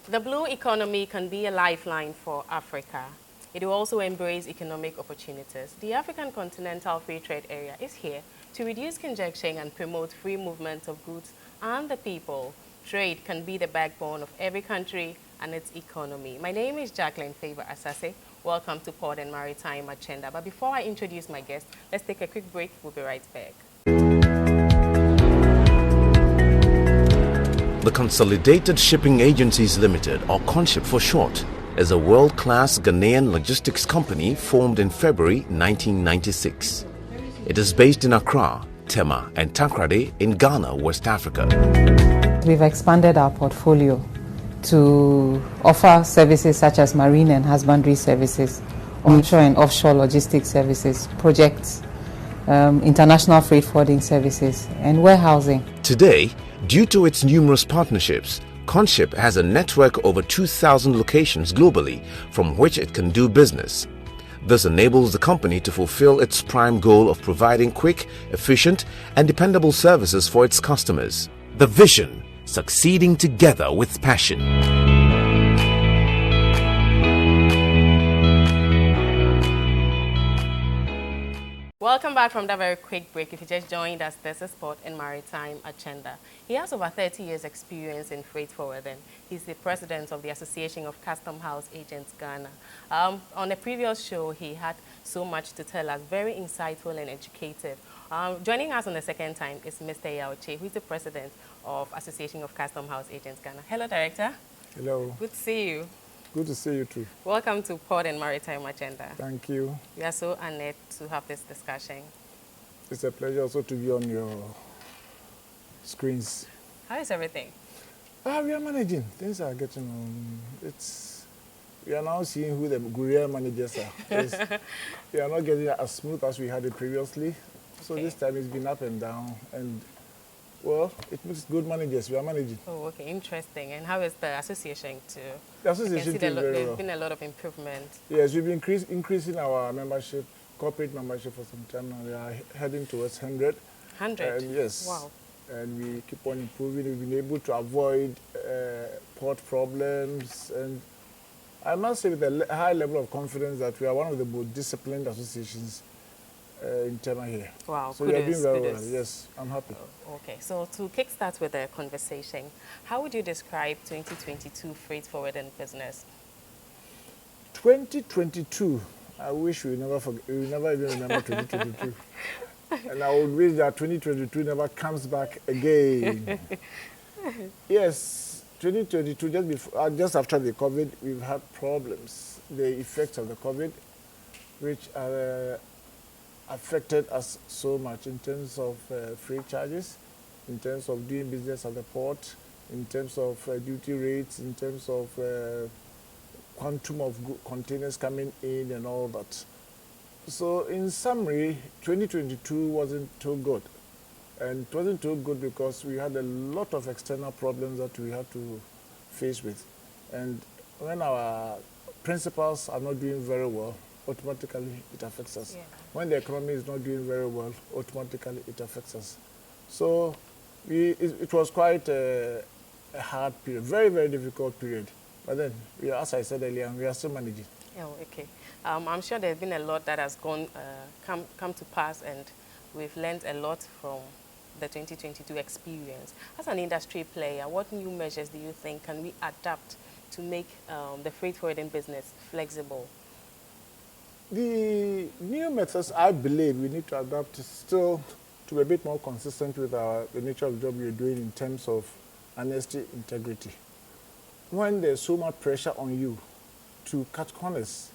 The blue economy can be a lifeline for Africa. It will also embrace economic opportunities. The African Continental Free Trade Area is here to reduce congestion and promote free movement of goods and the people. Trade can be the backbone of every country and its economy. My name is Jacqueline Favor Asase. Welcome to Port and Maritime Agenda. But before I introduce my guest, let's take a quick break. We'll be right back. The Consolidated Shipping Agencies Limited, or CONSHIP for short, is a world-class Ghanaian logistics company formed in February 1996. It is based in Accra, Tema, and Takoradi in Ghana, West Africa. We've expanded our portfolio to offer services such as marine and husbandry services, onshore and offshore logistics services, projects, international freight forwarding services, and warehousing. Today, due to its numerous partnerships, CONSHIP has a network over 2,000 locations globally from which it can do business. This enables the company to fulfill its prime goal of providing quick, efficient, and dependable services for its customers. The vision: succeeding together with passion. Welcome back from that very quick break. If you just joined us, this is Port and Maritime Agenda. He has over 30 years experience in freight forwarding. He's the president of the Association of Custom House Agents Ghana. On a previous show, he had so much to tell us, very insightful and educative. Joining us on the second time is Mr. Yaoche, who is the president of Association of Custom House Agents Ghana. Hello, Director. Hello. Good to see you. Good to see you too. Welcome to Port and Maritime Agenda. Thank you. We are so honored to have this discussion. It's a pleasure also to be on your screens. How is everything? We are managing. Things are getting on. We are now seeing who the real managers are. We are not getting as smooth as we had it previously. So Okay. This time it's been up and down. And, well, it makes good managers. We are managing. Oh, okay, interesting. And how is the association too? The I can association see doing very there's well. been a lot of improvement. Yes, we've been increasing our membership, corporate membership for some time now. We are heading towards 100. 100? Yes. Wow. And we keep on improving. We've been able to avoid port problems. And I must say with a high level of confidence that we are one of the most disciplined associations in Tema here. Wow, So we are doing very well. kudos. Yes, I'm happy. Okay, so to kickstart with the conversation, how would you describe 2022 freight forwarding business? 2022, I wish we never even remember 2022. And I would wish that 2022 never comes back again. Yes, 2022, just after the COVID, we've had problems. The effects of the COVID, which affected us so much in terms of freight charges, in terms of doing business at the port, in terms of duty rates, in terms of quantum of containers coming in and all that. So in summary, 2022 wasn't too good. And it wasn't too good because we had a lot of external problems that we had to face with. And when our principals are not doing very well, automatically it affects us. Yeah. When the economy is not doing very well, automatically it affects us. So it was quite a hard period, very, very difficult period. But then, as I said earlier, we are still managing. Oh, okay. I'm sure there's been a lot that has come to pass, and we've learned a lot from the 2022 experience. As an industry player, what new measures do you think can we adapt to make the freight forwarding business flexible? The new methods, I believe, we need to adapt still to be a bit more consistent with the nature of the job we're doing in terms of honesty, integrity. When there's so much pressure on you to cut corners,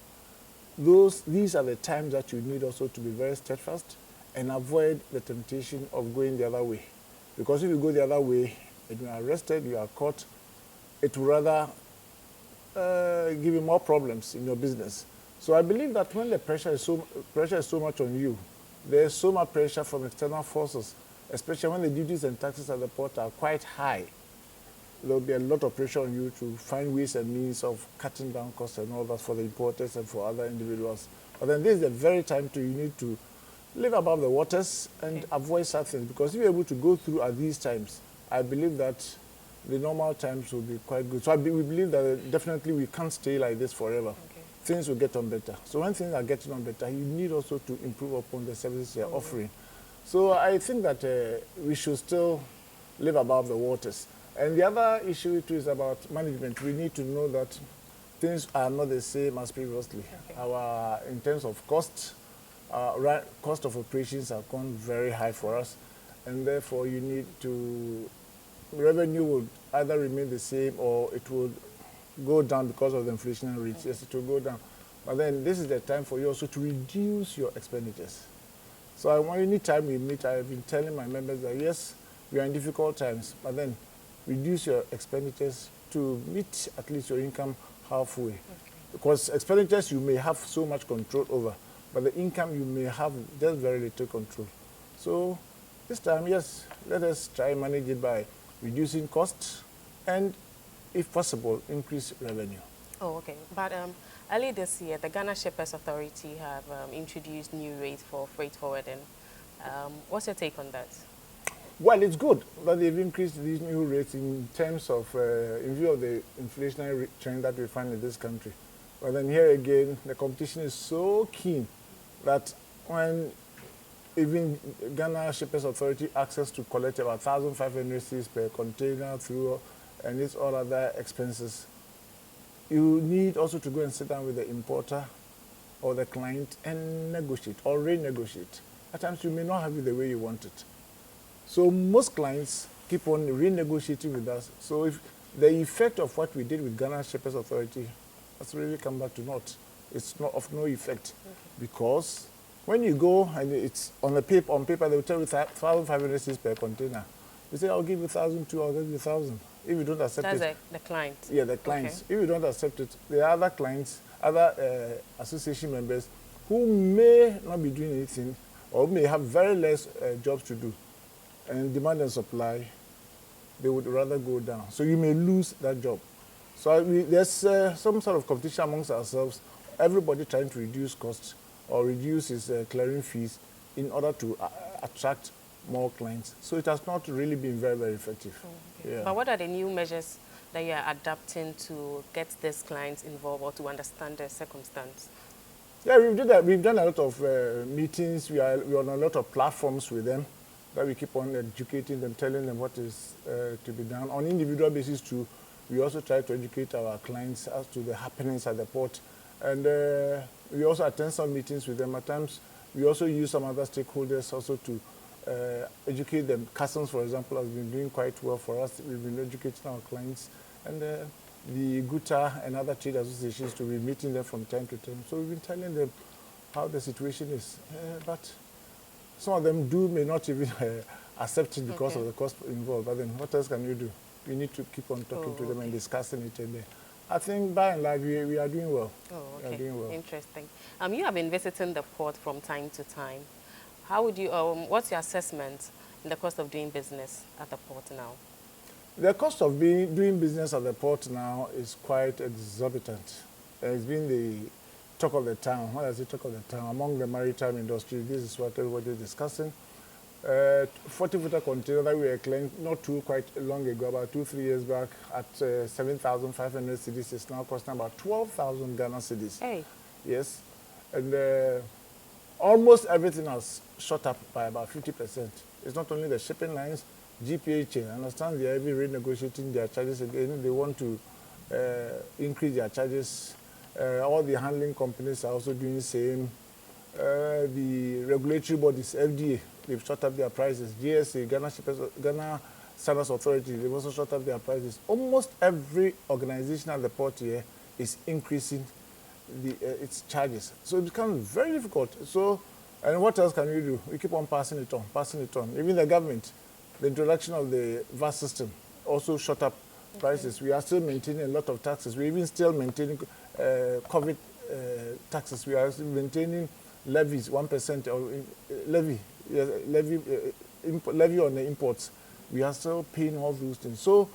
these are the times that you need also to be very steadfast and avoid the temptation of going the other way. Because if you go the other way and you are arrested, you are caught, it will rather give you more problems in your business. So I believe that when the pressure is so much on you, there's so much pressure from external forces, especially when the duties and taxes at the port are quite high. There'll be a lot of pressure on you to find ways and means of cutting down costs and all that for the importers and for other individuals. But then this is the very time you need to live above the waters and avoid such things. Because if you're able to go through at these times, I believe that the normal times will be quite good. So we believe that definitely we can't stay like this forever. Okay. Things will get on better. So when things are getting on better, you need also to improve upon the services you're offering. So I think that we should still live above the waters. And the other issue too is about management. We need to know that things are not the same as previously. Okay. In terms of cost of operations have gone very high for us, and therefore you need to, revenue would either remain the same or it would go down because of the inflationary rates. Yes, it will go down. But then this is the time for you also to reduce your expenditures. So anytime we meet, I've been telling my members that yes, we are in difficult times, but then reduce your expenditures to meet at least your income halfway. Okay. Because expenditures you may have so much control over, but the income you may have just very little control. So this time, yes, let us try and manage it by reducing costs and, if possible, increase revenue. Oh, okay. But early this year, the Ghana Shippers Authority have introduced new rates for freight forwarding. What's your take on that? Well, it's good that they've increased these new rates in terms of, in view of the inflationary trend that we find in this country. But then here again, the competition is so keen that when even Ghana Shippers Authority asks us to collect about 1,500 cedis per container through and its all other expenses, you need also to go and sit down with the importer or the client and negotiate or renegotiate. At times you may not have it the way you want it. So most clients keep on renegotiating with us. So if the effect of what we did with Ghana Shippers Authority has really come back to naught. It's not of no effect. Okay. Because when you go and it's on paper they will tell you 1,500 cedis per container. You say, I'll give you 1,200, I'll give you 1,000. If you don't accept it. That's the client. Yeah, the clients. Okay. If you don't accept it, there are other clients, other association members who may not be doing anything or may have very less jobs to do. And demand and supply, they would rather go down. So you may lose that job. So there's some sort of competition amongst ourselves, everybody trying to reduce costs or reduce his clearing fees in order to attract more clients. So it has not really been very, very effective. Okay. Yeah. But what are the new measures that you are adapting to get these clients involved or to understand their circumstance? Yeah, we've done a lot of meetings. We're on a lot of platforms with them that we keep on educating them, telling them what is to be done. On individual basis too, we also try to educate our clients as to the happenings at the port. And we also attend some meetings with them. At times, we also use some other stakeholders also to educate them. Customs, for example, has been doing quite well for us. We've been educating our clients. And the GUTA and other trade associations to be meeting them from time to time. So we've been telling them how the situation is. But some of them may not even accept it because of the cost involved. But then what else can you do? You need to keep on talking to them and discussing it. And I think by and large we are doing well. Oh, okay. We are doing well. Interesting. You have been visiting the port from time to time. How would you, what's your assessment in the cost of doing business at the port now? The cost of doing business at the port now is quite exorbitant. It's been the talk of the town. When I say talk of the town, among the maritime industry, this is what everybody is discussing. 40-footer container that we were clearing not too quite long ago, about 2-3 years back, at 7,500 cedis is now costing about 12,000 Ghana cedis. Hey. Yes. And almost everything has shot up by about 50%. It's not only the shipping lines, GPH, I understand they are even renegotiating their charges again. They want to increase their charges. All the handling companies are also doing the same. The regulatory bodies, FDA, they've shot up their prices. GSA, Ghana Standards Authority, they've also shot up their prices. Almost every organization at the port here is increasing its charges. So it becomes very difficult. So, and what else can you do? We keep on passing it on, passing it on. Even the government, the introduction of the VAT system also shot up prices. We are still maintaining a lot of taxes. We're even still maintaining COVID taxes. We are still maintaining levies, 1% or levy on the imports. We are still paying all those things. So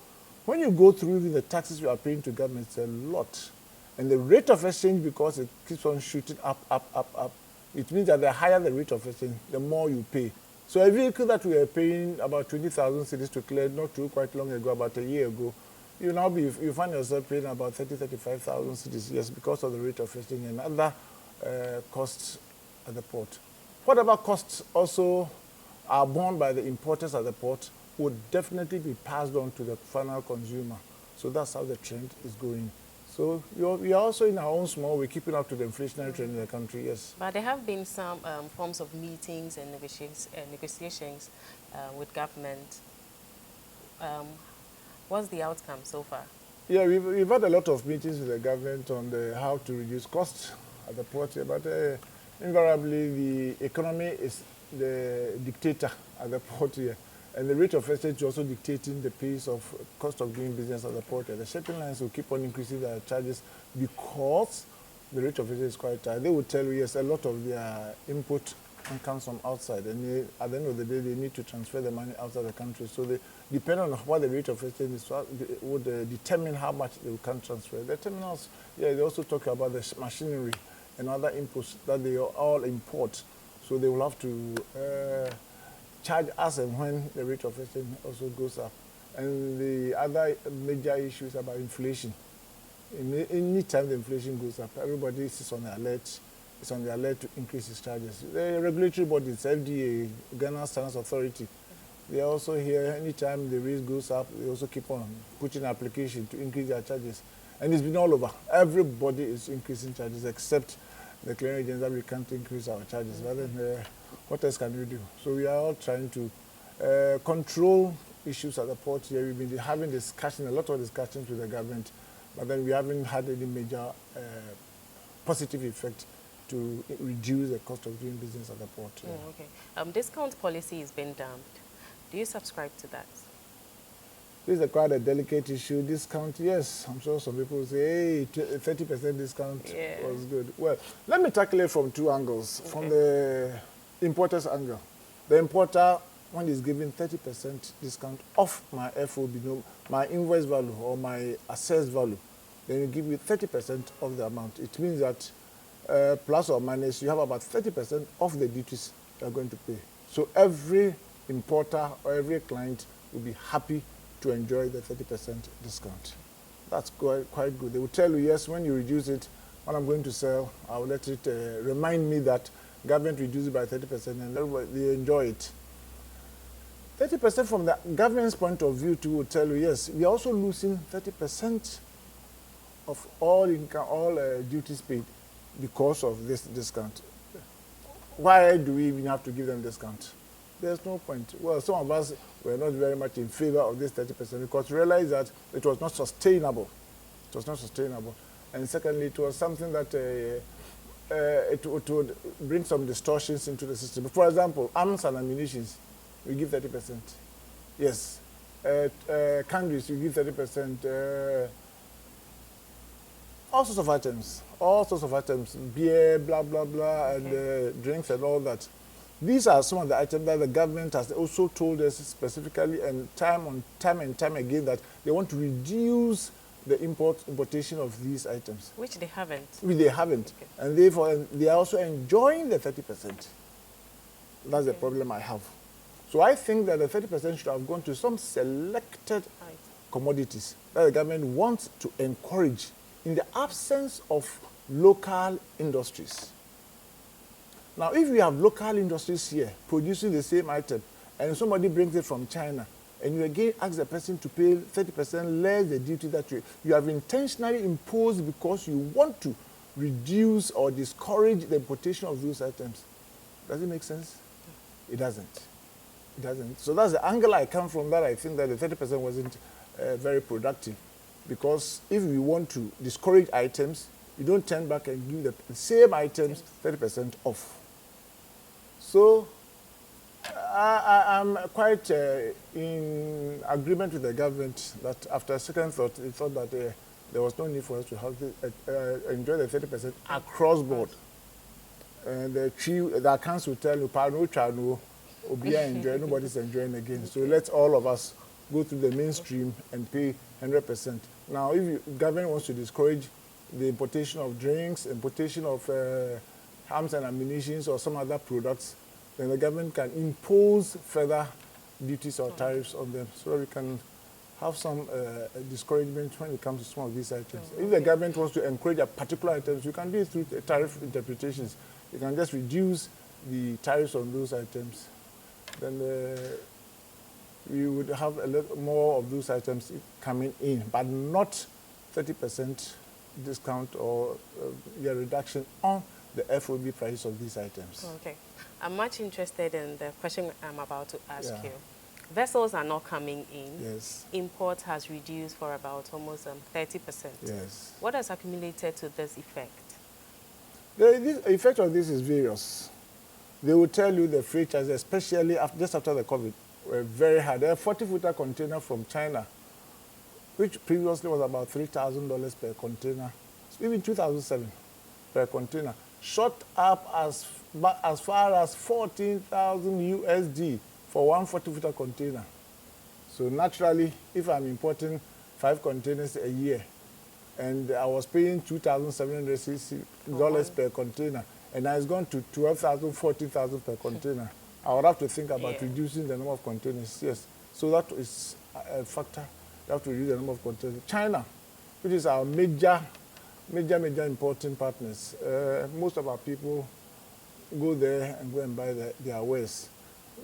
when you go through the taxes we are paying to government, it's a lot. And the rate of exchange, because it keeps on shooting up, it means that the higher the rate of exchange, the more you pay. So a vehicle that we were paying about 20,000 cedis to clear not too quite long ago, about a year ago, you find yourself paying about 35,000 cedis, yes, because of the rate of freighting and other costs at the port. Whatever costs also are borne by the importers at the port would definitely be passed on to the final consumer. So that's how the trend is going. So we are also in our own small way keeping up to the inflationary trend in the country, yes. But there have been some forms of meetings and negotiations with government. What's the outcome so far? Yeah, we've had a lot of meetings with the government on how to reduce costs at the port here, but invariably the economy is the dictator at the port here. And the rate of exchange is also dictating the pace of cost of doing business at the port. The shipping lines will keep on increasing their charges because the rate of exchange is quite high. They will tell you, yes, a lot of their input comes from outside. And at the end of the day, they need to transfer the money outside the country. So depending on what the rate of exchange is, would determine how much they can transfer. The terminals, yeah, they also talk about the machinery and other inputs that they all import. So they will have to charge us and when the rate of exchange also goes up. And the other major issue is about inflation. Any time the inflation goes up, everybody is on the alert. It's on the alert to increase its charges. The regulatory bodies, FDA, Ghana Standards Authority, they are also here. Anytime the rate goes up, they also keep on putting application to increase their charges. And it's been all over. Everybody is increasing charges except the clearing agents that we can't increase our charges. But then, what else can we do? So we are all trying to control issues at the port here. We've been having a lot of discussions with the government, but then we haven't had any major positive effect to reduce the cost of doing business at the port. Oh, okay. Discount policy has been dumped. Do you subscribe to that? This is quite a delicate issue. Discount, yes. I'm sure some people say, hey, 30% discount was good. Well, let me tackle it from two angles. Okay. From the importer's angle. The importer, when he's giving 30% discount off my FOB, my invoice value or my assessed value, then you give you 30% of the amount. It means that plus or minus, you have about 30% of the duties you're going to pay. So every importer or every client will be happy to enjoy the 30% discount. That's quite good. They will tell you, yes, when you reduce it, when I'm going to sell, I will let it remind me that government reduced it by 30% and they enjoy it. 30% from the government's point of view too will tell you, yes, we are also losing 30% of all income, all duties paid because of this discount. Why do we even have to give them discount? There's no point. Well, some of us were not very much in favor of this 30% because we realized that it was not sustainable. It was not sustainable. And secondly, it was something that it would bring some distortions into the system. For example, arms and ammunition, we give 30%. Yes. Candies, we give 30%. All sorts of items, beer, blah, blah, blah, and drinks and all that. These are some of the items that the government has also told us specifically and time again that they want to reduce the importation of these items. Which they haven't. They haven't. Okay. And therefore, they are also enjoying the 30%. That's the problem I have. So I think that the 30% should have gone to some selected commodities that the government wants to encourage in the absence of local industries. Now, if we have local industries here producing the same item and somebody brings it from China and you again ask the person to pay 30% less the duty that you have intentionally imposed because you want to reduce or discourage the importation of those items, does it make sense? It doesn't. It doesn't. So that's the angle I come from, that I think that the 30% wasn't very productive, because if we want to discourage items, you don't turn back and give the same items 30% off. So I'm quite in agreement with the government that after a second thought, they thought that there was no need for us to have enjoy the 30% across board. And the accounts will tell you, enjoy, nobody's enjoying again. So let all of us go through the mainstream and pay 100%. Now, if the government wants to discourage the importation of drinks, importation of arms and ammunition or some other products, then the government can impose further duties or tariffs on them, so that we can have some discouragement when it comes to some of these items. If the government wants to encourage a particular items, you can do it through tariff interpretations. You can just reduce the tariffs on those items. Then we would have a lot more of those items coming in, but not 30% discount or reduction on the FOB price of these items. Okay. I'm much interested in the question I'm about to ask Yeah. you. Vessels are not coming in. Yes. Import has reduced for about almost 30%. Yes. What has accumulated to this effect? The effect of this is various. They will tell you the freight charges, especially just after the COVID, were very high. There are 40-footer container from China, which previously was about $3,000 per container, even 2007 per container, shot up as far as 14,000 USD for one 40-footer container. So naturally, if I'm importing 5 containers a year, and I was paying $2,760 per container, and now it's gone to 12,000, 14,000 per container, I would have to think about reducing the number of containers. Yes, so that is a factor. You have to reduce the number of containers. China, which is our major importing partners. Most of our people go there and go and buy their wares.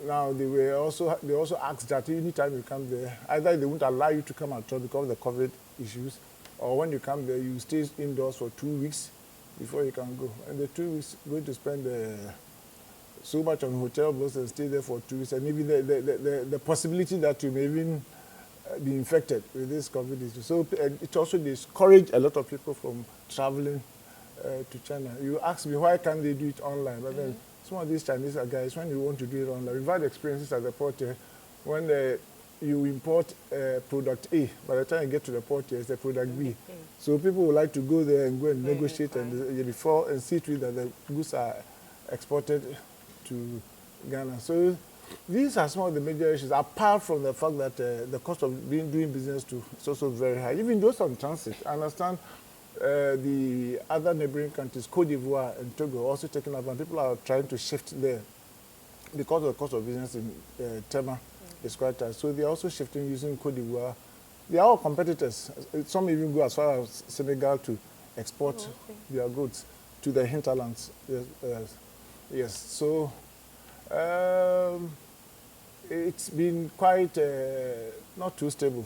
Now they also asked that anytime you come there, either they won't allow you to come at all because of the COVID issues, or when you come there, you stay indoors for 2 weeks before you can go. And the 2 weeks, going to spend so much on hotel bills and stay there for 2 weeks, and even the possibility that you may even be infected with this COVID issue. So it also discouraged a lot of people from traveling to China. You ask me, why can't they do it online? But then some of these Chinese guys, when you want to do it online, we've had experiences at the port here, when you import product A, by the time you get to the port here, it's the product B. So people would like to go there and go and negotiate and before and see to it that the goods are exported to Ghana. So these are some of the major issues, apart from the fact that the cost of doing business too is also very high. Even those on transit, I understand the other neighboring countries, Côte d'Ivoire and Togo, are also taking up, and people are trying to shift there because of the cost of business in TAMA is quite high. So they are also shifting using Côte d'Ivoire. They are all competitors. Some even go as far as Senegal to export their goods to the hinterlands. Yes. So it's been quite not too stable.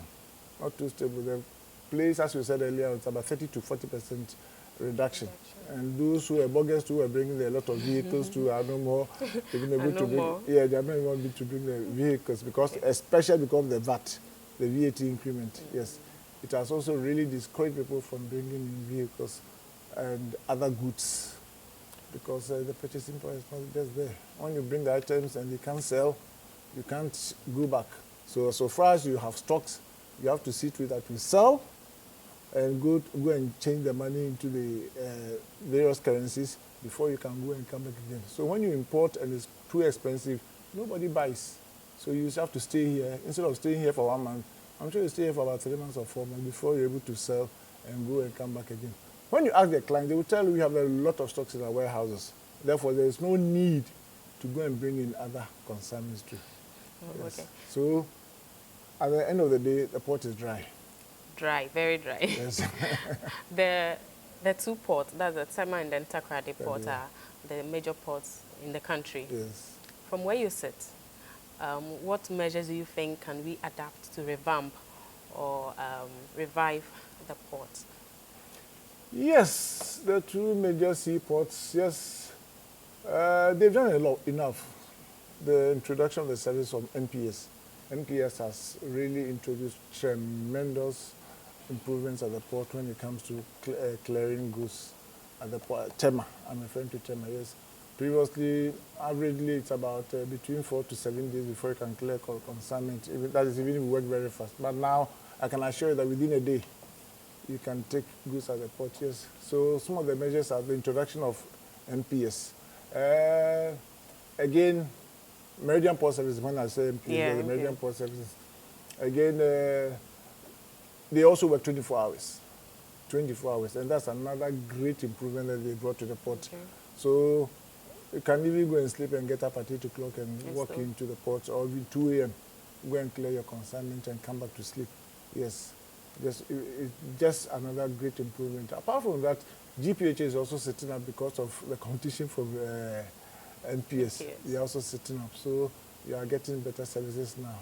The place, as you said earlier, it's about 30 to 40% reduction. And those who are boggers who are bringing a lot of vehicles to are no more even able to bring. Yeah, they are not even able to bring the vehicles because, especially because of the VAT, the VAT increment. Yes, it has also really discouraged people from bringing in vehicles and other goods because the purchasing power is not just there. When you bring the items and you can't sell, you can't go back. So far as you have stocks, you have to see to it that you sell and go and change the money into the various currencies before you can go and come back again. So when you import and it's too expensive, nobody buys. So you just have to stay here. Instead of staying here for 1 month, I'm sure you stay here for about 3 months or 4 months before you're able to sell and go and come back again. When you ask the client, they will tell you we have a lot of stocks in our warehouses. Therefore, there is no need to go and bring in other consignments too. Yes. Okay. So at the end of the day, the port is dry. Dry, very dry. Yes. The 2 ports, that's the Tema and then Takoradi port, are the major ports in the country. Yes. From where you sit, what measures do you think can we adapt to revamp or revive the ports? Yes, the 2 major seaports, yes, they've done enough. The introduction of the service of NPS. NPS has really introduced tremendous improvements at the port when it comes to clearing goods at the port. Tema, I'm referring to Tema, yes. Previously, averagely, it's about between 4 to 7 days before you can clear consignment. That is even if you work very fast. But now, I can assure you that within a day, you can take goods at the port, yes. So some of the measures are the introduction of NPS. Again, Meridian Port Services, when I say NPS, the Meridian Port Services. Again, they also work 24 hours. 24 hours, and that's another great improvement that they brought to the port. Okay. So You can even go and sleep and get up at 8 o'clock and Yes, walk though. into the port, or even 2 a.m. Go and clear your consignment and come back to sleep. Yes, it's just another great improvement. Apart from that, GPH is also sitting up because of the competition from NPS. They are also sitting up, so you are getting better services now.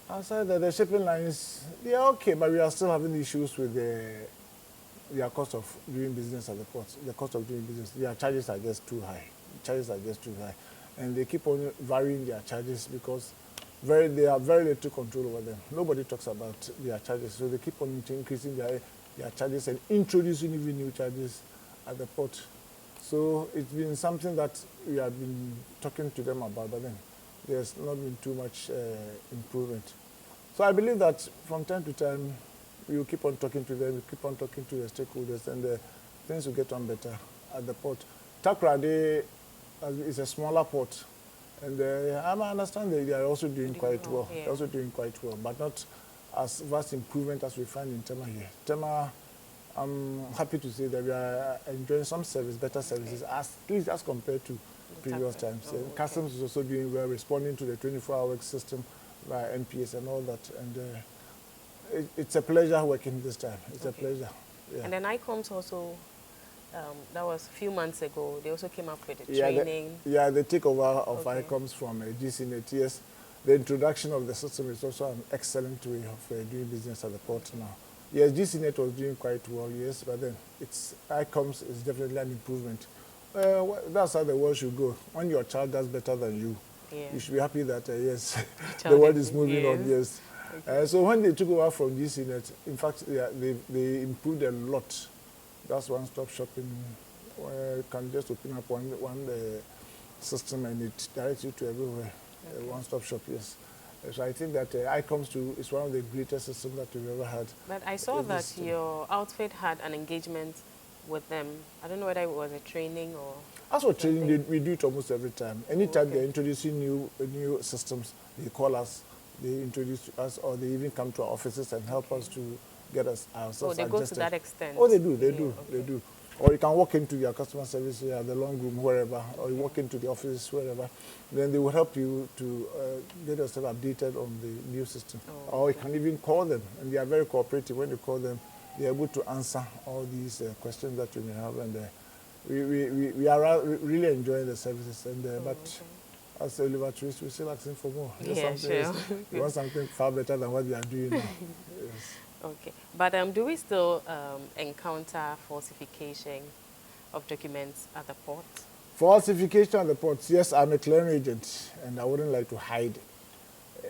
Outside that, the shipping lines, they are okay, but we are still having issues with their cost of doing business at the port. The cost of doing business, their charges are just too high. Charges are just too high, and they keep on varying their charges because they have very little control over them. Nobody talks about their charges, so they keep on increasing their charges and introducing even new charges at the port. So it's been something that we have been talking to them about, but then there's not been too much improvement. So I believe that from time to time, we will keep on talking to them, we keep on talking to the stakeholders, and things will get on better at the port. Takoradi is a smaller port, and I understand that they are also doing quite well. Yeah. They're also doing quite well, but not as vast improvement as we find in Tema here. Tema, I'm happy to say that we are enjoying some better services, at least as compared to previous times. Oh, okay. Customs is also doing well, responding to the 24-hour system by NPS and all that. And it's a pleasure working this time. It's a pleasure. Yeah. And then ICOMS also, that was a few months ago, they also came up with the Yeah, training. the takeover of Okay. ICOMS from GCNet. Yes, the introduction of the system is also an excellent way of doing business at the port now. Yes, GCNet was doing quite well, yes, but then ICOMS is definitely an improvement. That's how the world should go. When your child does better than you, you should be happy that, yes, the world is moving on, yes. Okay. So when they took over from GCNet, in fact, they improved a lot. That's one-stop shopping. You can just open up one system and it directs you to everywhere. Okay. One-stop shop, yes. So I think that ICOMS is one of the greatest systems that we've ever had. But I saw that your outfit had an engagement with them. I don't know whether it was a training or... As for training, we do it almost every time. Anytime they're introducing new systems, they call us, they introduce us, or they even come to our offices and help us to get ourselves adjusted. Oh, they go to that extent? Oh, they do, they do. Or you can walk into your customer service here at the long room, wherever, or you walk into the office, wherever. Then they will help you to get yourself updated on the new system. Oh, or you can even call them, and they are very cooperative. When you call them, they are able to answer all these questions that you may have. And we are really enjoying the services. And but as Oliver Twist, we're still asking for more. Yeah, sure. We want something far better than what we are doing now. Yes. Okay, but do we still encounter falsification of documents at the port? Falsification at the ports, yes, I'm a clearing agent, and I wouldn't like to hide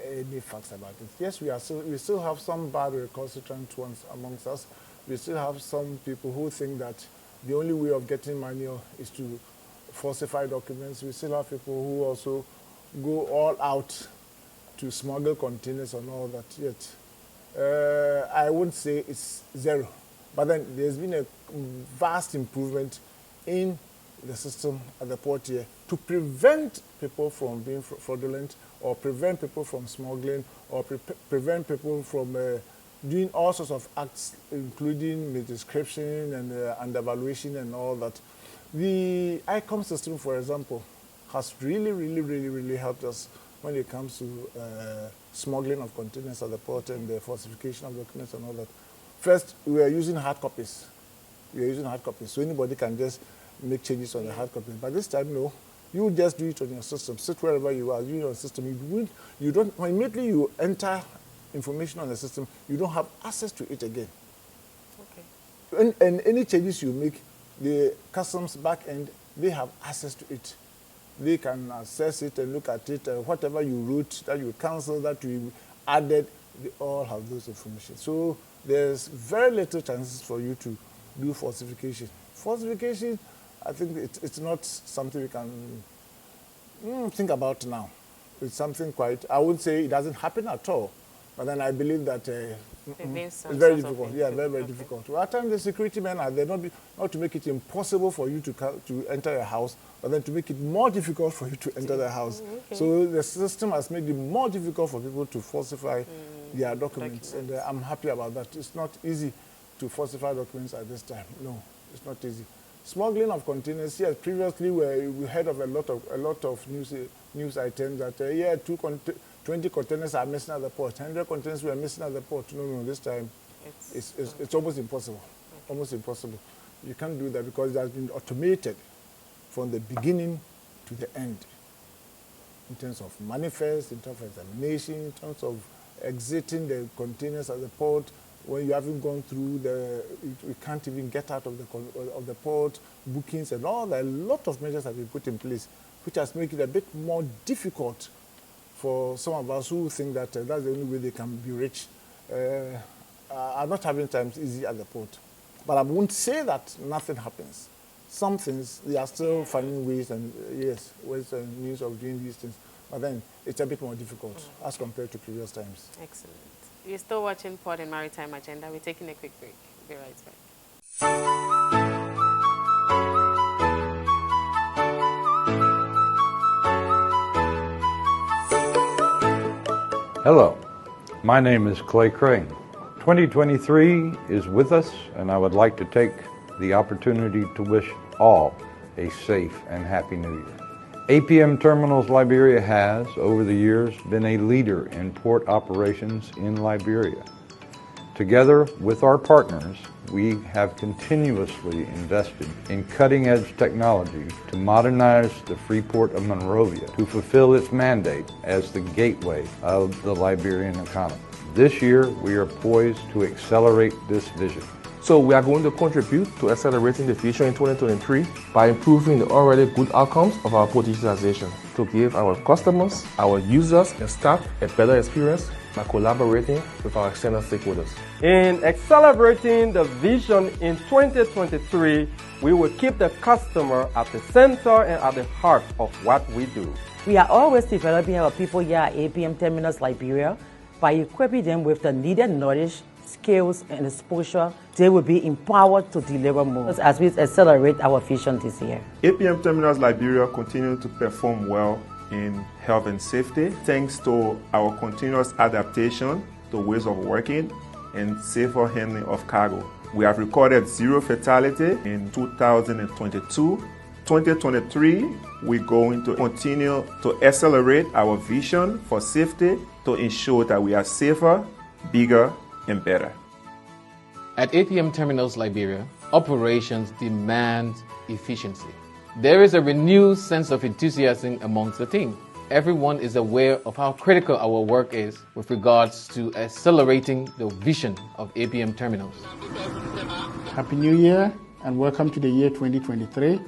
any facts about it. Yes, we still have some bad recalcitrant ones amongst us. We still have some people who think that the only way of getting money is to falsify documents. We still have people who also go all out to smuggle containers and all that. Yet, I wouldn't say it's zero, but then there's been a vast improvement in the system at the port here to prevent people from being fraudulent, or prevent people from smuggling, or prevent people from doing all sorts of acts, including misdescription and undervaluation and all that. The ICOM system, for example, has really helped us when it comes to smuggling of containers at the port and the falsification of documents and all that. First, we are using hard copies. So anybody can just make changes on the hard copies. But this time, no. You just do it on your system. Sit wherever you are, do it on your system. You don't, immediately you enter information on the system, you don't have access to it again. Okay. And any changes you make, the customs back end, they have access to it. They can access it and look at it, whatever you wrote, that you canceled, that you added, they all have those information. So there's very little chances for you to do falsification. Falsification, I think it's not something we can think about now. It's something quite, I wouldn't say it doesn't happen at all, but then I believe that it's very difficult. Yeah, very difficult. At times the security men are there not to make it impossible for you to enter a house, but then to make it more difficult for you to enter the house. Okay. So the system has made it more difficult for people to falsify their documents. And I'm happy about that. It's not easy to falsify documents at this time. No, it's not easy. Smuggling of containers, yes, previously we heard of a lot of news items that 20 containers are missing at the port, 100 containers were missing at the port. No, this time it's almost impossible. Okay. Almost impossible. You can't do that because it has been automated from the beginning to the end. In terms of manifest, in terms of examination, in terms of exiting the containers at the port. When you haven't gone through you can't even get out of the port, bookings and all that. A lot of measures have been put in place, which has made it a bit more difficult for some of us who think that that's the only way they can be rich. Are not having times easy at the port. But I won't say that nothing happens. Some things, they are still finding ways and, ways and means of doing these things. But then it's a bit more difficult as compared to previous times. Excellent. You're still watching Port and Maritime Agenda. We're taking a quick break. We'll be right back. Hello, my name is Clay Crane. 2023 is with us, and I would like to take the opportunity to wish all a safe and happy New Year. APM Terminals Liberia has, over the years, been a leader in port operations in Liberia. Together with our partners, we have continuously invested in cutting-edge technology to modernize the free port of Monrovia to fulfill its mandate as the gateway of the Liberian economy. This year, we are poised to accelerate this vision. So we are going to contribute to accelerating the vision in 2023 by improving the already good outcomes of our port digitalization to give our customers, our users, and staff a better experience by collaborating with our external stakeholders. In accelerating the vision in 2023, we will keep the customer at the center and at the heart of what we do. We are always developing our people here at APM Terminals Liberia by equipping them with the needed knowledge, skills, and exposure. They will be empowered to deliver more as we accelerate our vision this year. APM Terminals Liberia continue to perform well in health and safety thanks to our continuous adaptation to ways of working and safer handling of cargo. We have recorded 0 fatality in 2022. 2023, we're going to continue to accelerate our vision for safety to ensure that we are safer, bigger, and better. At APM Terminals Liberia, operations demand efficiency. There is a renewed sense of enthusiasm amongst the team. Everyone is aware of how critical our work is with regards to accelerating the vision of APM Terminals. Happy New Year and welcome to the year 2023.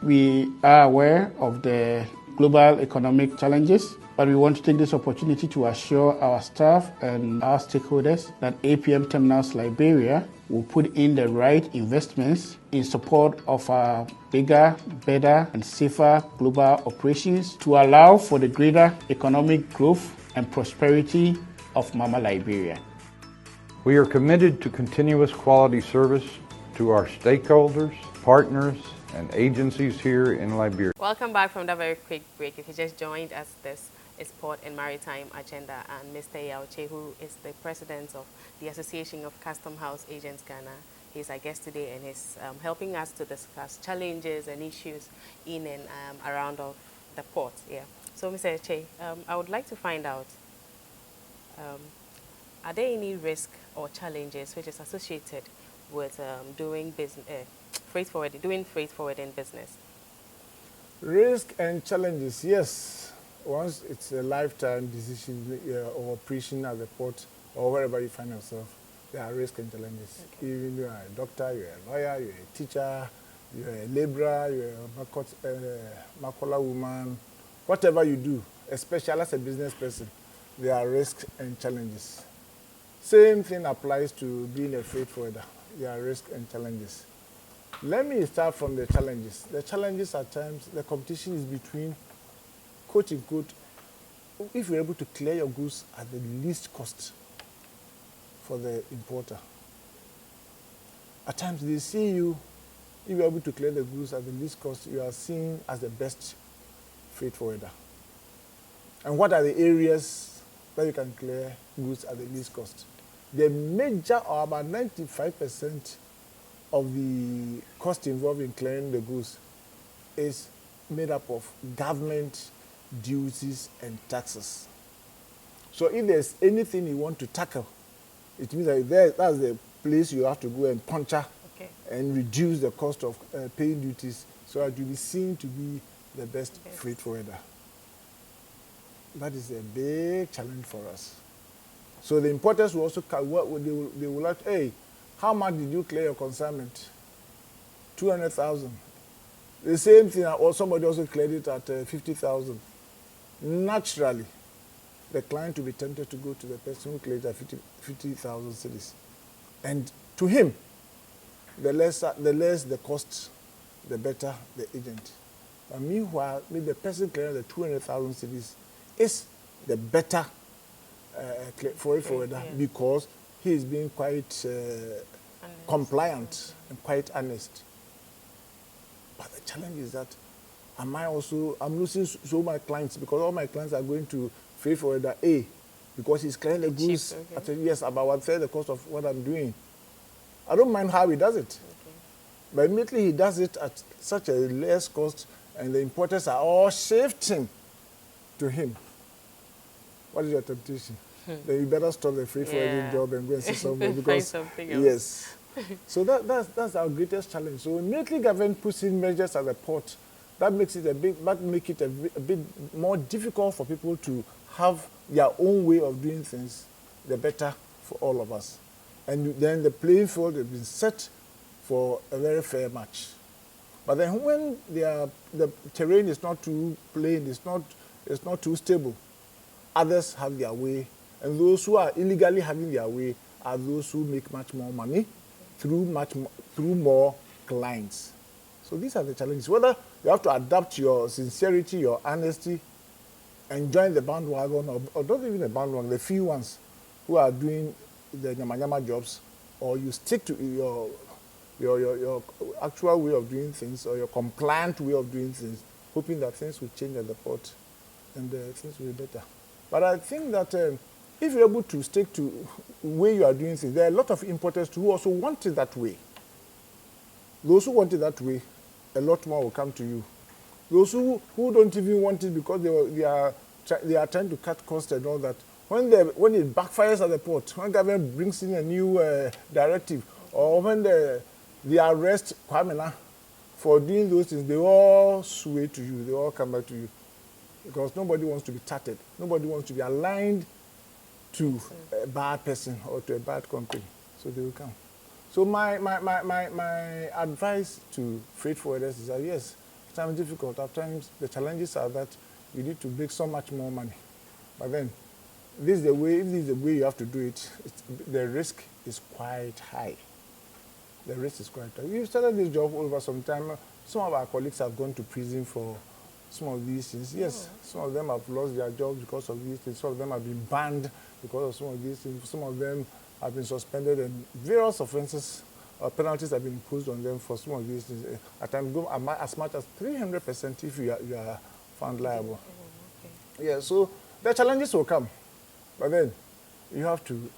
We are aware of the global economic challenges, but we want to take this opportunity to assure our staff and our stakeholders that APM Terminals Liberia will put in the right investments in support of our bigger, better, and safer global operations to allow for the greater economic growth and prosperity of Mama Liberia. We are committed to continuous quality service to our stakeholders, partners, and agencies here in Liberia. Welcome back from that very quick break. If you just joined us, this is Port and Maritime Agenda, and Mr. Yaoche, who is the president of the Association of Custom House Agents Ghana. He's our guest today, and he's helping us to discuss challenges and issues in and around of the port. Yeah. So, Mr. Yaoche, I would like to find out, are there any risk or challenges which is associated with doing freight forwarding business? Risk and challenges, yes. Once it's a lifetime decision or operation at the port or wherever you find yourself, there are risks and challenges. Okay. Even you are a doctor, you're a lawyer, you're a teacher, you're a laborer, you're a Makola woman, whatever you do, especially as a business person, there are risks and challenges. Same thing applies to being a freight forwarder. There are risks and challenges. Let me start from the challenges. The challenges at times, the competition is between, quote unquote, if you're able to clear your goods at the least cost for the importer. At times they see you, if you're able to clear the goods at the least cost, you are seen as the best freight forwarder. And what are the areas that you can clear goods at the least cost? The major, or about 95% of the cost involved in clearing the goods is made up of government duties and taxes. So if there's anything you want to tackle, it means that that's the place you have to go and puncture and reduce the cost of paying duties so that you'll be seen to be the best freight forwarder. That is a big challenge for us. So the importers will also, they will like, hey, how much did you clear your consignment? 200,000. The same thing, or somebody also cleared it at 50,000. Naturally, the client will be tempted to go to the person who cleared at 50,000 cedis. And to him, the less the cost, the better the agent. But meanwhile, maybe the person clearing the 200,000 cedis is the better freight forwarder because he is being quite compliant and quite honest. But the challenge is that I'm losing so many clients because all my clients are going to freight forwarder A because he's clearing the goods at about 1/3 the cost of what I'm doing. I don't mind how he does it. But immediately he does it at such a less cost and the importers are all shifting to him. What is your temptation? Then you better stop the freight forwarding job and go and see somewhere because something else. Yes. So that's our greatest challenge. So immediately government puts in measures at the port, that makes it a bit more difficult for people to have their own way of doing things, the better for all of us. And then the playing field has been set for a very fair match. But then when the terrain is not too plain, it's not too stable, others have their way, and those who are illegally having their way are those who make much more money through more clients. So these are the challenges. Whether you have to adapt your sincerity, your honesty, and join the bandwagon, or not even the bandwagon, the few ones who are doing the nyama jobs, or you stick to your actual way of doing things, or your compliant way of doing things, hoping that things will change at the port and things will be better. But I think that if you're able to stick to the way you are doing things, there are a lot of importers who also want it that way. Those who want it that way, a lot more will come to you. Those who don't even want it because they are trying to cut costs and all that, when it backfires at the port, when government brings in a new directive, or when they arrest Kwamena for doing those things, they all sway to you, they all come back to you. Because nobody wants to be tattered. Nobody wants to be aligned to a bad person or to a bad company. So they will come. So my advice to freight forwarders is that yes, at times difficult. At times the challenges are that you need to make so much more money. But then if this is the way you have to do it, the risk is quite high. The risk is quite high. We've started this job over some time. Some of our colleagues have gone to prison for some of these things. Yes, some of them have lost their jobs because of these things. Some of them have been banned because of some of these things. Some of them have been suspended, and various offenses or penalties have been imposed on them for some of these things. At times, go as much as 300% if you are found liable. Yeah, so the challenges will come, but then you have to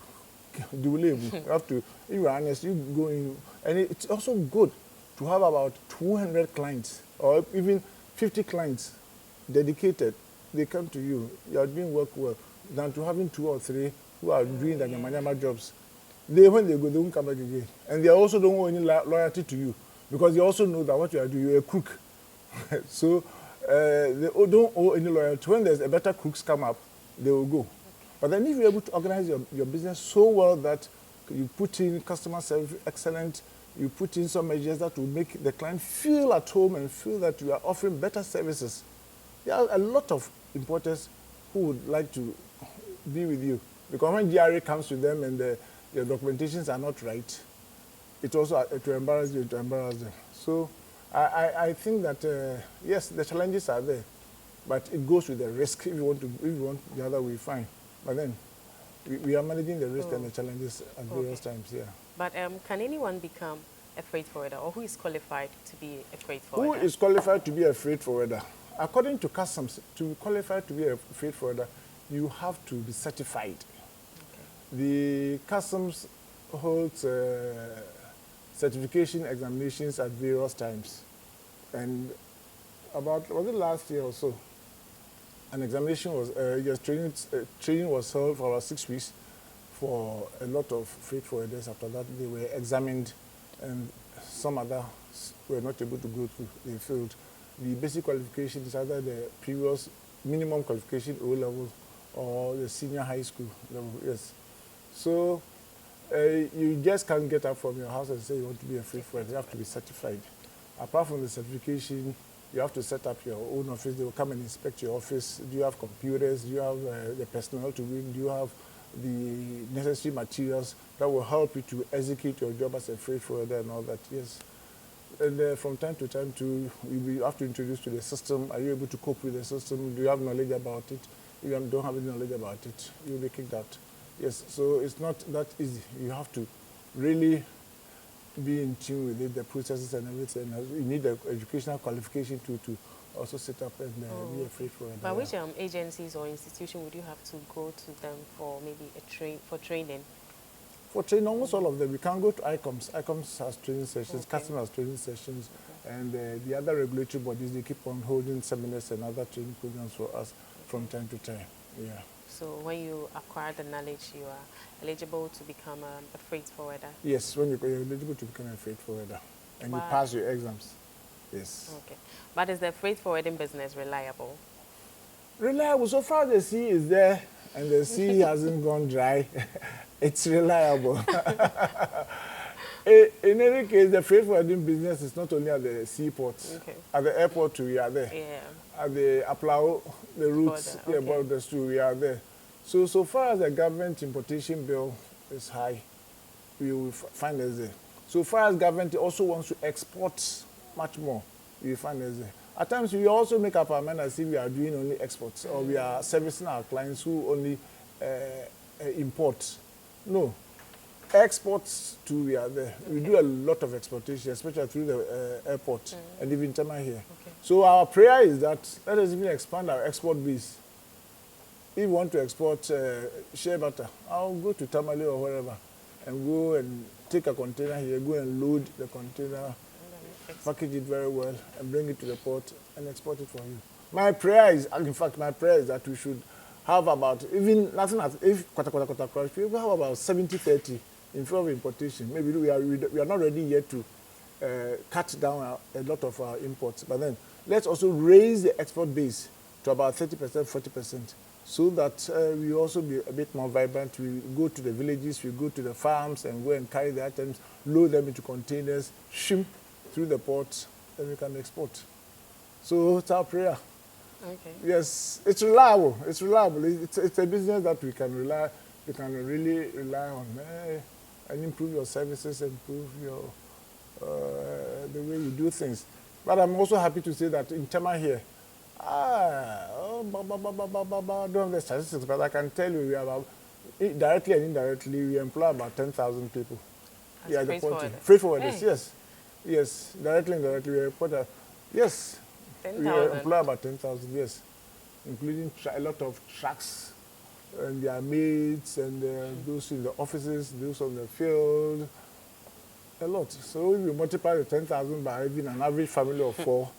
do label. You have to, if you're honest, you go in, and it's also good to have about 200 clients or even 50 clients dedicated. They come to you. You are doing work well, than to having 2 or 3 who are doing the nyama jobs. When they go, they won't come back again, and they also don't owe any loyalty to you because they also know that what you are doing, you're a crook. So they don't owe any loyalty. When there's a better crooks come up, they will go. But then if you're able to organize your business so well that you put in customer service excellent, you put in some measures that will make the client feel at home and feel that you are offering better services. There are a lot of importers who would like to be with you. Because when GRA comes to them and the documentations are not right, it also to embarrass you, to embarrass them. So I think that, yes, the challenges are there, but it goes with the risk. If you want the other way, fine. But then we are managing the risk and the challenges at various times, yeah. But can anyone become a freight forwarder, or who is qualified to be a freight forwarder? Who is qualified to be a freight forwarder? According to customs, to qualify to be a freight forwarder, you have to be certified. Okay. The customs holds certification examinations at various times. And about, was it last year or so, an examination was, yes, training was held for about 6 weeks for a lot of freight forwarders. After that, they were examined, and some others were not able to go through. They failed. The basic qualification is either the previous minimum qualification O level or the senior high school level. Yes. So you just can't get up from your house and say you want to be a freight forwarder. You have to be certified. Apart from the certification, you have to set up your own office. They will come and inspect your office. Do you have computers? Do you have the personnel to win? Do you have the necessary materials that will help you to execute your job as a freight forwarder and all that? Yes. And from time to time, too, you have to introduce to the system. Are you able to cope with the system? Do you have knowledge about it? If you don't have any knowledge about it, you'll be kicked out. Yes, so it's not that easy. You have to really be in tune with it, the processes and everything. You need the educational qualification to also set up and be a freight forwarder. But which agencies or institution would you have to go to them for maybe for training? For training, almost all of them. We can go to ICOMS. ICOMS has training sessions, Customs has training sessions, and the other regulatory bodies, they keep on holding seminars and other training programs for us from time to time. Yeah. So when you acquire the knowledge, you are eligible to become a freight forwarder? Yes, when you're eligible to become a freight forwarder, and you pass your exams. Yes. Okay. But is the freight forwarding business reliable? Reliable. So far the sea is there and the sea hasn't gone dry. It's reliable. In any case, the freight forwarding business is not only at the seaports. Okay. At the airport too, we are there. Yeah. At the Aplao, the routes, borders too, we are there. So far as the government importation bill is high, we will find us there. So far as government also wants to export much more, we will find us there. At times, we also make up our mind as if we are doing only exports, or we are servicing our clients who only import. No. Exports too, we are there. We do a lot of exportation, especially through the airport and even Tamale here. Okay. So our prayer is that let us even expand our export base. If you want to export shea butter, I'll go to Tamale or wherever and go and take a container here, go and load the container, package it very well, and bring it to the port and export it for you. My prayer is, in fact, my prayer is that we should have about, even nothing as if we have about 70-30 in favor of importation. Maybe we are not ready yet to cut down a lot of our imports, but then let's also raise the export base to about 30%, 40%, so that we also be a bit more vibrant. We go to the villages, we go to the farms and go and carry the items, load them into containers, ship through the ports, then we can export. So it's our prayer. Okay. Yes, it's reliable. It's reliable. It's a business that we can rely. We can really rely on and improve your services, improve your the way you do things. But I'm also happy to say that in Tema here, I don't have the statistics, but I can tell you we have directly and indirectly we employ about 10,000 people. As freight forwarders, yes. Yes, directly and indirectly we employ, yes. 10,000. We employ about 10,000, yes, including a lot of trucks and their maids and those in the offices, those on the field, a lot. So if you multiply the 10,000 by even an average family of 4,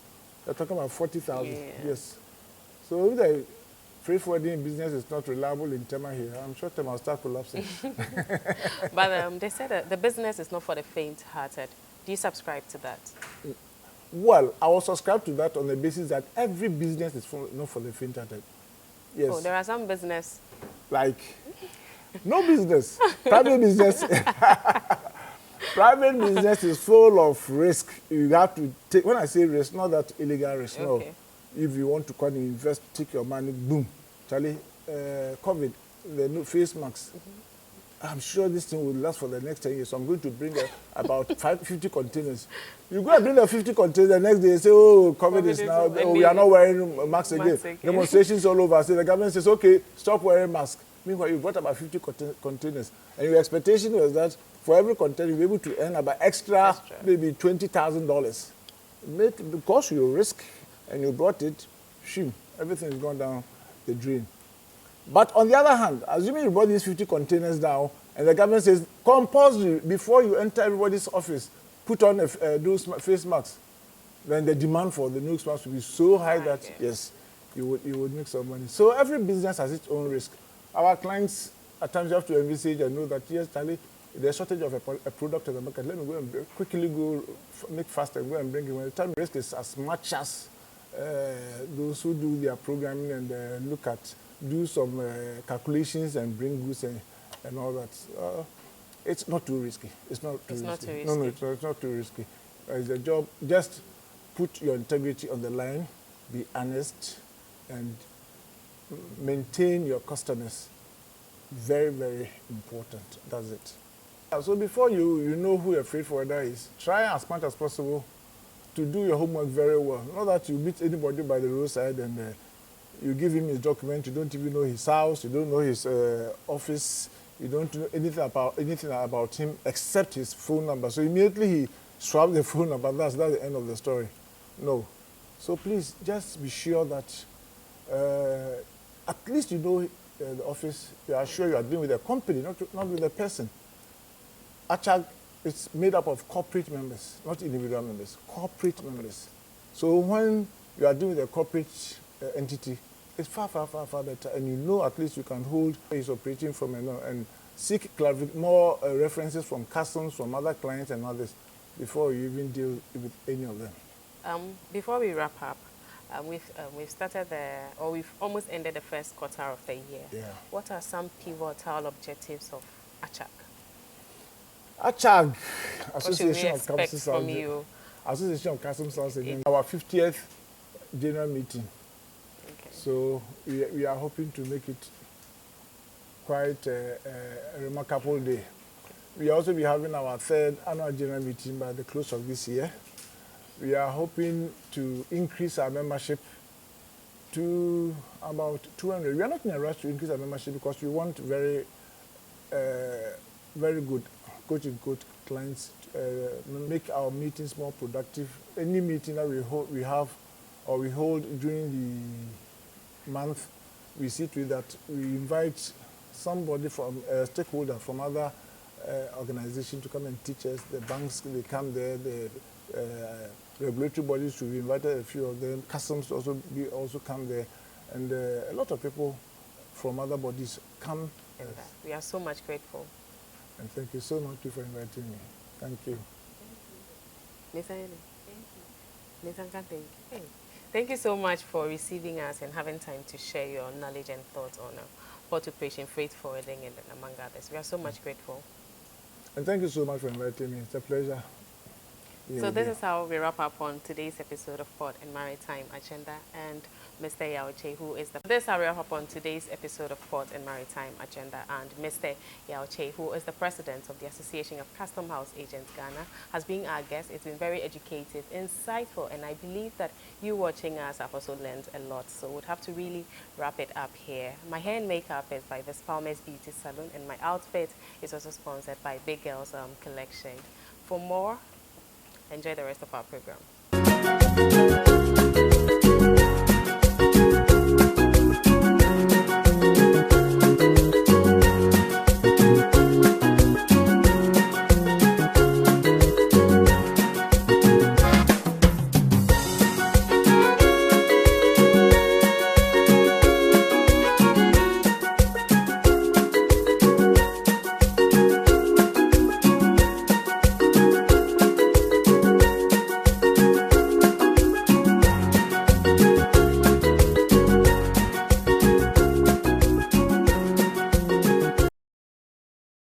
you're talking about 40,000, yes. So if the freight forwarding business is not reliable in Tema here, I'm sure Tema will start collapsing. But they said that the business is not for the faint-hearted. Do you subscribe to that? Well, I will subscribe to that on the basis that every business is not for the faint-hearted. Yes. Oh, there are some business. Like, no business. Private business. Private business is full of risk. You have to take, when I say risk, not that illegal risk, no. If you want to come and invest, take your money, boom. Charlie, COVID, the new face masks. I'm sure this thing will last for the next 10 years. So I'm going to bring about 50 containers. You go and bring the 50 containers, the next day you say, oh, COVID is now, oh, we are not wearing masks again. Demonstrations all over. So the government says, okay, stop wearing masks. Meanwhile, you brought about 50 containers. And your expectation was that for every container, you'll be able to earn about extra. Maybe $20,000. Because you risk and you brought it, shoo, everything is gone down the drain. But on the other hand, assuming you brought these 50 containers down, and the government says, compulsory, before you enter everybody's office, put on those face masks, then the demand for the nose masks will be so high that, yes, you would make some money. So every business has its own risk. Our clients, at times, you have to envisage and know that, yes, Charlie, there's a shortage of a product in the market. Let me go and quickly go make fast and go and bring it. When the time risk is as much as those who do their programming and do some calculations and bring goods and all that. It's not too risky. It's not too risky. No, it's not too risky. It's a job. Just put your integrity on the line, be honest, and maintain your customers. Very, very important. That's it. So before you know who your freight forwarder is, try as much as possible to do your homework very well. Not that you meet anybody by the roadside and you give him his document, you don't even know his house, you don't know his office, you don't know anything about him except his phone number. So immediately he swaps the phone number, that's the end of the story. No. So please, just be sure that at least you know the office, you are sure you are dealing with a company, not with a person. ACHAG is made up of corporate members, not individual members, corporate members. So when you are dealing with a corporate entity, it's far, far, far, far better. And you know at least you can hold his operating from and seek more references from customs, from other clients and others before you even deal with any of them. Before we wrap up, we've started we've almost ended the first quarter of the year. Yeah. What are some pivotal objectives of ACHAG? ACHAG, Association of Customs Sales Agents, our 50th general meeting. Okay. So we are hoping to make it quite a remarkable day. We also be having our 3rd annual general meeting by the close of this year. We are hoping to increase our membership to about 200. We are not in a rush to increase our membership because we want very good, quote-unquote, clients, make our meetings more productive. Any meeting that we hold during the month, we see to it that we invite somebody from a stakeholder from other organizations to come and teach us. The banks, they come there, the regulatory bodies, we've invited a few of them. Customs also come there, and a lot of people from other bodies come. We are so much grateful. And thank you so much for inviting me. Thank you. Thank you so much for receiving us and having time to share your knowledge and thoughts on port operation, freight forwarding, and among others. We are so much grateful. And thank you so much for inviting me. It's a pleasure. So this is how we wrap up on today's episode of Port and Maritime Agenda, and Mr. Yao Che, who is this is how we wrap up on today's episode of Port and Maritime Agenda, and Mr. Yao Che, who is the president of the Association of Custom House Agents Ghana, has been our guest. It's been very educative, insightful, and I believe that you watching us have also learned a lot. So we'd have to really wrap it up here. My hair and makeup is by Ves Palmer's Beauty Salon, and my outfit is also sponsored by Big Girls Collection. For more, enjoy the rest of our program.